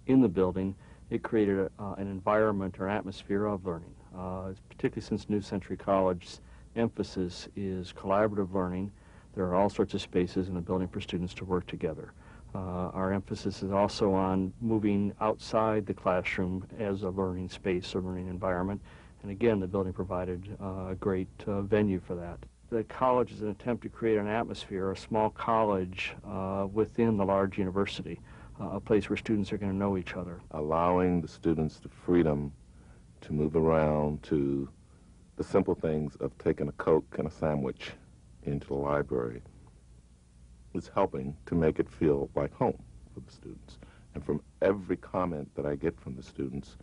in the building, it created an environment or atmosphere of learning. Particularly since New Century College's emphasis is collaborative learning, there are all sorts of spaces in the building for students to work together. Our emphasis is also on moving outside the classroom as a learning space or learning environment. And again, the building provided a great venue for that. The college is an attempt to create an atmosphere, a small college within the large university, a place where students are going to know each other. Allowing the students the freedom to move around, to the simple things of taking a Coke and a sandwich into the library is helping to make it feel like home for the students. And from every comment that I get from the students,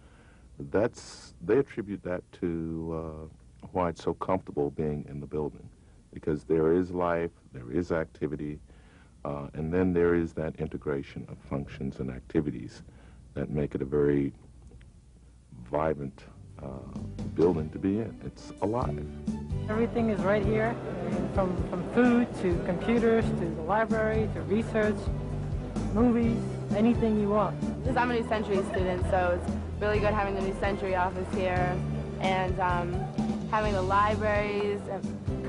they attribute that to why it's so comfortable being in the building, because there is life, there is activity, and then there is that integration of functions and activities that make it a very vibrant building to be in. It's alive. Everything is right here, from food to computers to the library to research, movies, anything you want. Because I'm a New Century student, so it's really good having the New Century office here and having the libraries,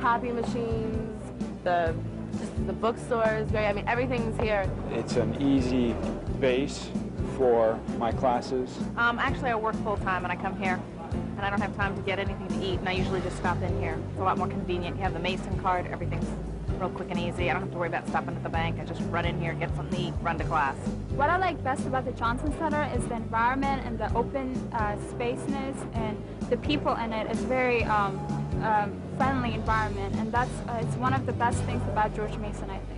copy machines, the bookstores. I mean, everything's here. It's an easy base for my classes. Actually, I work full-time and I come here, and I don't have time to get anything to eat, and I usually just stop in here. It's a lot more convenient. You have the Mason card, everything's real quick and easy. I don't have to worry about stopping at the bank. I just run in here, get something to eat, run to class. What I like best about the Johnson Center is the environment and the open spaceness, and the people in it is very friendly environment, and that's it's one of the best things about George Mason, I think.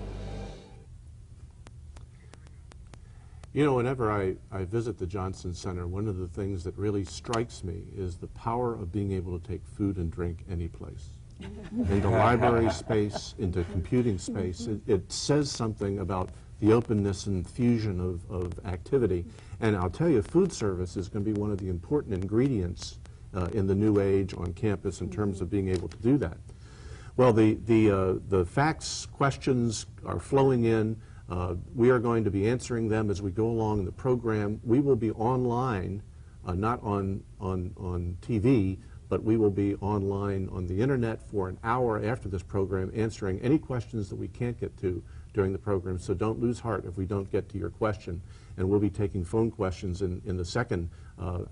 You know, whenever I visit the Johnson Center, one of the things that really strikes me is the power of being able to take food and drink any place. Into library space, into computing space. It says something about the openness and fusion of activity. And I'll tell you, food service is going to be one of the important ingredients in the new age on campus in terms of being able to do that. Well, the facts questions are flowing in. We are going to be answering them as we go along in the program. We will be online, not on TV, but we will be online on the internet for an hour after this program, answering any questions that we can't get to during the program. So don't lose heart if we don't get to your question. And we'll be taking phone questions in the second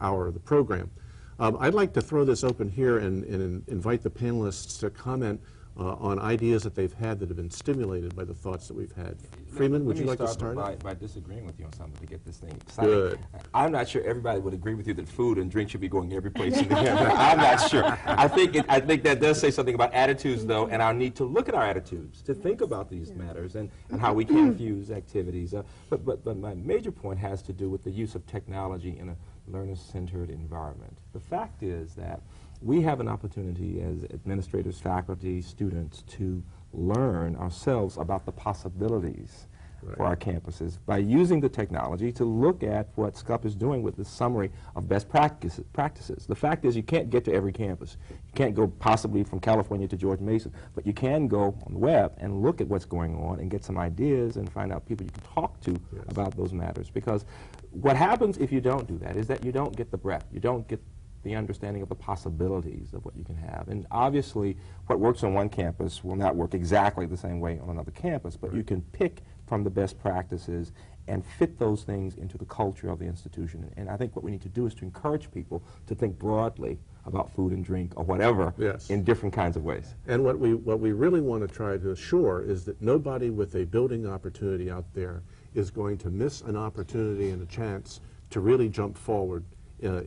hour of the program. I'd like to throw this open here and invite the panelists to comment on ideas that they've had that have been stimulated by the thoughts that we've had. Freeman, would you like to start? By disagreeing with you on something to get this thing excited. Good. I'm not sure everybody would agree with you that food and drink should be going every place in the campus. I'm not sure. I think that does say something about attitudes, though, and our need to look at our attitudes, to think about these matters and how we can fuse activities. But my major point has to do with the use of technology in a learner-centered environment. The fact is that we have an opportunity as administrators, faculty, students to learn ourselves about the possibilities for our campuses by using the technology to look at what SCUP is doing with the summary of best practices. The fact is you can't get to every campus. You can't go possibly from California to George Mason, but you can go on the web and look at what's going on and get some ideas and find out people you can talk to about those matters. Because what happens if you don't do that is that you don't get the breadth, you don't get the understanding of the possibilities of what you can have. And obviously, what works on one campus will not work exactly the same way on another campus, but you can pick from the best practices and fit those things into the culture of the institution. And I think what we need to do is to encourage people to think broadly about food and drink or whatever in different kinds of ways. And what we really want to try to assure is that nobody with a building opportunity out there is going to miss an opportunity and a chance to really jump forward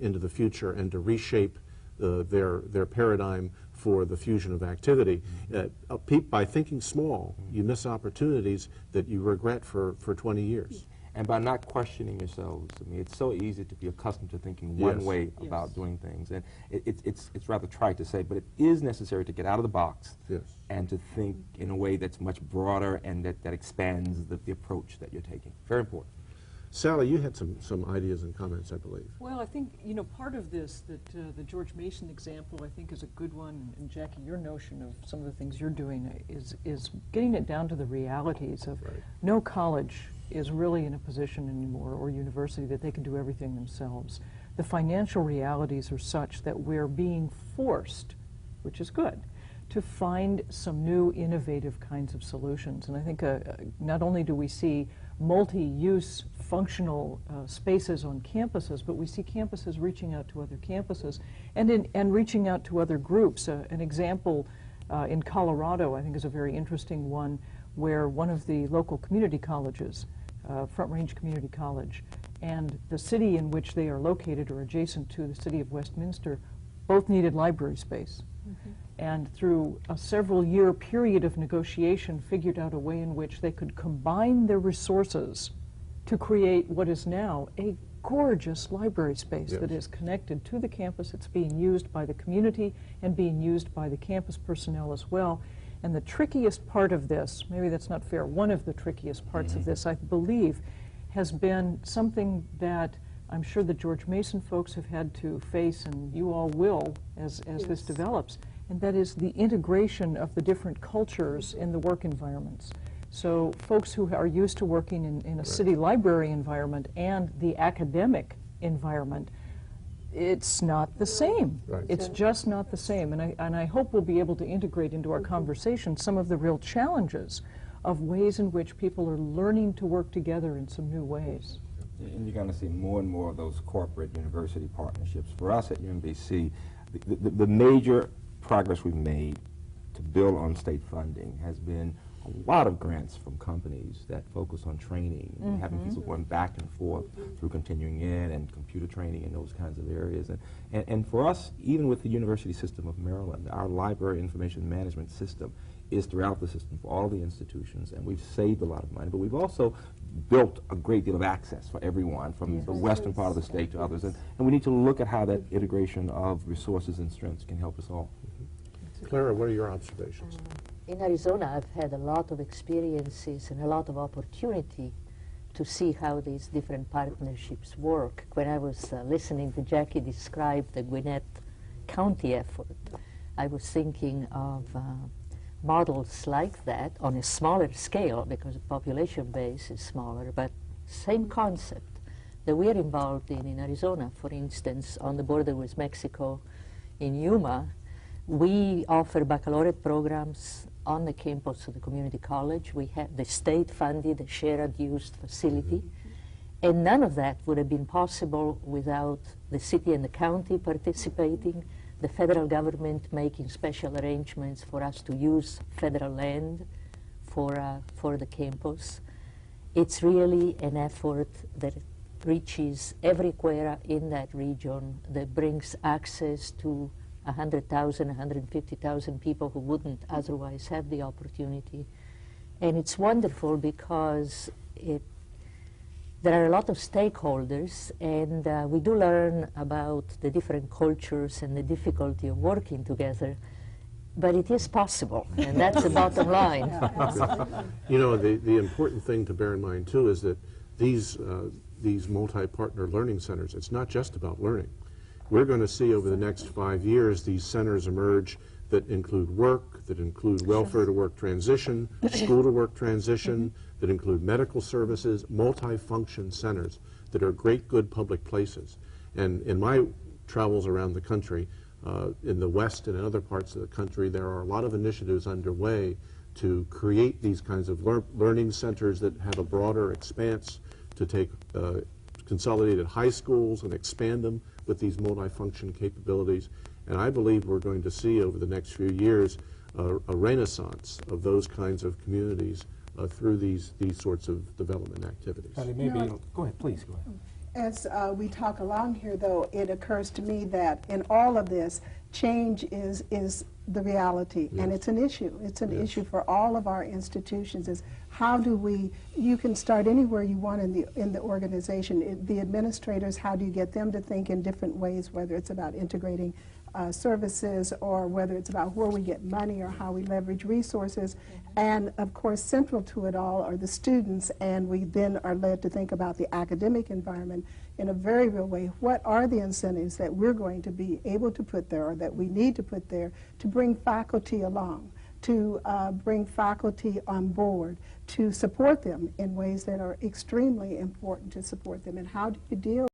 into the future and to reshape their paradigm for the fusion of activity. By thinking small, you miss opportunities that you regret for 20 years. And by not questioning yourselves. I mean, it's so easy to be accustomed to thinking one way about doing things. And it's rather trite to say, but it is necessary to get out of the box and to think in a way that's much broader and that expands the approach that you're taking. Very important. Sally, you had some ideas and comments, I believe. Well, I think, you know, part of this, that the George Mason example, I think, is a good one. And Jackie, your notion of some of the things you're doing is getting it down to the realities of no college is really in a position anymore, or university, that they can do everything themselves. The financial realities are such that we're being forced, which is good, to find some new innovative kinds of solutions. And I think not only do we see multi-use functional spaces on campuses, but we see campuses reaching out to other campuses and reaching out to other groups. An example in Colorado, I think, is a very interesting one, where one of the local community colleges, Front Range Community College, and the city in which they are located, or adjacent to the city of Westminster, both needed library space. And through a several-year period of negotiation, figured out a way in which they could combine their resources to create what is now a gorgeous library space that is connected to the campus. It's being used by the community and being used by the campus personnel as well. And the trickiest part of this, maybe that's not fair, one of the trickiest parts of this, I believe, has been something that I'm sure the George Mason folks have had to face, and you all will as this develops, and that is the integration of the different cultures in the work environments. So folks who are used to working in a city library environment and the academic environment, it's not the same. It's just not the same. And I hope we'll be able to integrate into our conversation some of the real challenges of ways in which people are learning to work together in some new ways. And you're going to see more and more of those corporate university partnerships. For us at UMBC, the major progress we've made to build on state funding has been a lot of grants from companies that focus on training, and having people going back and forth through continuing ed and computer training and those kinds of areas. And for us, even with the University System of Maryland, our library information management system is throughout the system for all the institutions, and we've saved a lot of money, but we've also built a great deal of access for everyone from the western part of the state to others, and we need to look at how that integration of resources and strengths can help us all. Clara, what are your observations? In Arizona, I've had a lot of experiences and a lot of opportunity to see how these different partnerships work. When I was listening to Jackie describe the Gwinnett County effort, I was thinking of models like that on a smaller scale, because the population base is smaller, but same concept that we are involved in Arizona. For instance, on the border with Mexico, in Yuma, we offer baccalaureate programs on the campus of the community college. We have the state-funded, shared use facility, and none of that would have been possible without the city and the county participating, the federal government making special arrangements for us to use federal land for the campus. It's really an effort that reaches everywhere in that region, that brings access to 100,000, 150,000 people who wouldn't otherwise have the opportunity. And it's wonderful because there are a lot of stakeholders, and we do learn about the different cultures and the difficulty of working together, but it is possible, and that's the bottom line. You know, the important thing to bear in mind, too, is that these multi-partner learning centers, it's not just about learning. We're going to see over the next 5 years these centers emerge that include work, that include welfare-to-work transition, school-to-work transition, that include medical services, multi-function centers that are great, good public places. And in my travels around the country, in the West and in other parts of the country, there are a lot of initiatives underway to create these kinds of learning centers that have a broader expanse, to take consolidated high schools and expand them with these multi-function capabilities. And I believe we're going to see over the next few years a renaissance of those kinds of communities through these sorts of development activities. Go ahead, please, go ahead. As we talk along here, though, it occurs to me that in all of this, change is the reality, and it's an issue. It's an issue for all of our institutions. Is how do we? You can start anywhere you want in the organization. The administrators, how do you get them to think in different ways? Whether it's about integrating services, or whether it's about where we get money, or how we leverage resources. And of course, central to it all are the students, and we then are led to think about the academic environment in a very real way. What are the incentives that we're going to be able to put there, or that we need to put there, to bring faculty along? to bring faculty on board, to support them in ways that are extremely important to support them. And how do you deal